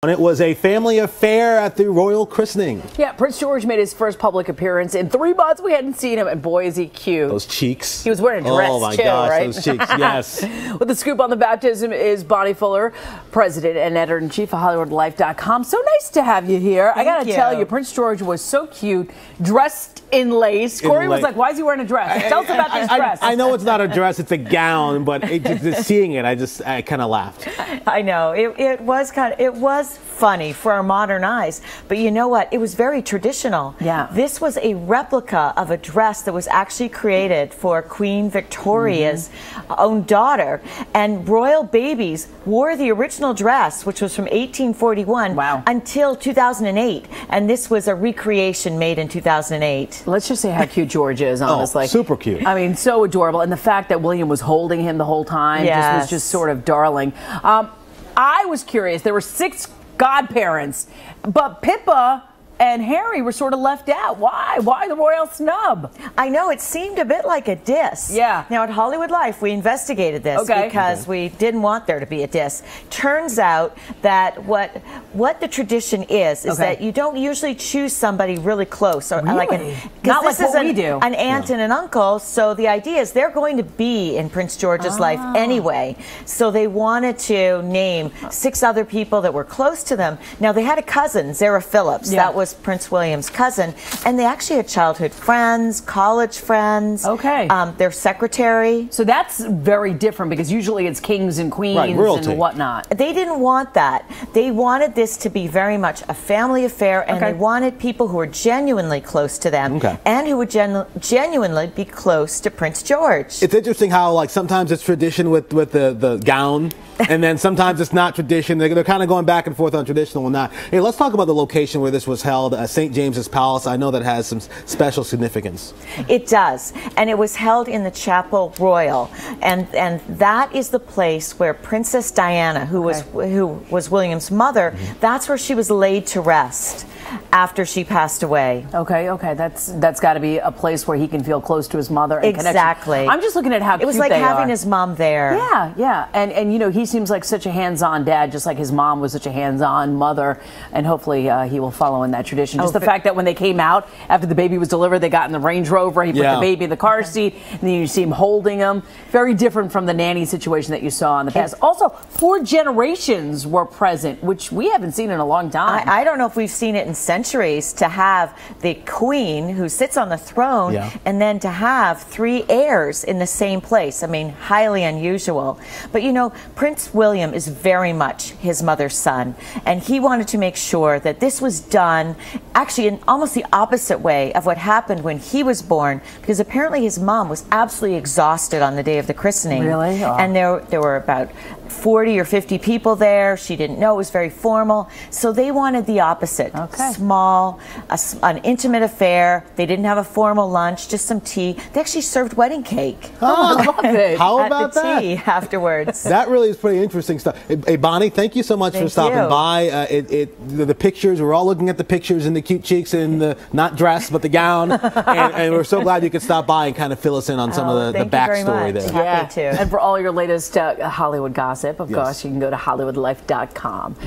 It was a family affair at the royal christening. Yeah, Prince George made his first public appearance in 3 months. We hadn't seen him, and boy, is he cute. Those cheeks. He was wearing a dress, oh my too, gosh, right? those cheeks, yes. With the scoop on the baptism is Bonnie Fuller, president and editor-in-chief of HollywoodLife.com. So nice to have you here. I got to tell you, Prince George was so cute, dressed in lace. Corey was like, why is he wearing a dress? Tell us about this dress. I know it's not a dress, it's a gown, but just seeing it, I kind of laughed. I know. It was funny for our modern eyes, but you know what? It was very traditional. Yeah. This was a replica of a dress that was actually created for Queen Victoria's own daughter, and royal babies wore the original dress, which was from 1841 until 2008, and this was a recreation made in 2008. Let's just say how cute George is, honestly. Oh, super cute. I mean, so adorable, and the fact that William was holding him the whole time was just sort of darling. I was curious. There were 6 godparents, but Pippa and Harry were sort of left out. Why? Why the royal snub? I know, it seemed a bit like a diss. Yeah. Now at Hollywood Life, we investigated this because we didn't want there to be a diss. Turns out that what the tradition is that you don't usually choose somebody really close, or not like what we do. An aunt and an uncle. So the idea is they're going to be in Prince George's life anyway. So they wanted to name 6 other people that were close to them. Now they had a cousin, Zara Phillips. That was Prince William's cousin, and they actually had childhood friends, college friends. Their secretary. So that's very different because usually it's kings and queens and whatnot. They didn't want that. They wanted this to be very much a family affair, and they wanted people who were genuinely close to them and who would genuinely be close to Prince George. It's interesting how like sometimes it's tradition with the gown, and then sometimes it's not tradition. They're kind of going back and forth on traditional or not. Hey, let's talk about the location where this was held. St. James's Palace. I know that has some special significance. It does, and it was held in the Chapel Royal, and that is the place where Princess Diana, who was William's mother, that's where she was laid to rest after she passed away. Okay, that's got to be a place where he can feel close to his mother. And exactly. I'm just looking at how it was like having his mom there. Yeah, and you know, he seems like such a hands-on dad, just like his mom was such a hands-on mother, and hopefully he will follow in that tradition. Just the fact that when they came out after the baby was delivered, they got in the Range Rover, he put the baby in the car seat, and then you see him holding him. Very different from the nanny situation that you saw in the past. Also, 4 generations were present, which we haven't seen in a long time. I don't know if we've seen it in centuries, to have the queen who sits on the throne and then to have 3 heirs in the same place. I mean, highly unusual. But you know, Prince William is very much his mother's son, and he wanted to make sure that this was done actually in almost the opposite way of what happened when he was born, because apparently his mom was absolutely exhausted on the day of the christening. Really? Oh. And there were about 40 or 50 people there. She didn't know. It was very formal. So they wanted the opposite. Small, an intimate affair. They didn't have a formal lunch, just some tea. They actually served wedding cake. Oh, I love it. How about that? Tea afterwards. That really is pretty interesting stuff. Hey, Bonnie, thank you so much for stopping by. The pictures, we're all looking at the pictures and the cute cheeks and the, not dress, but the gown. and we're so glad you could stop by and kind of fill us in on some of the backstory there. Happy to. And for all your latest Hollywood gossip, of course, you can go to HollywoodLife.com.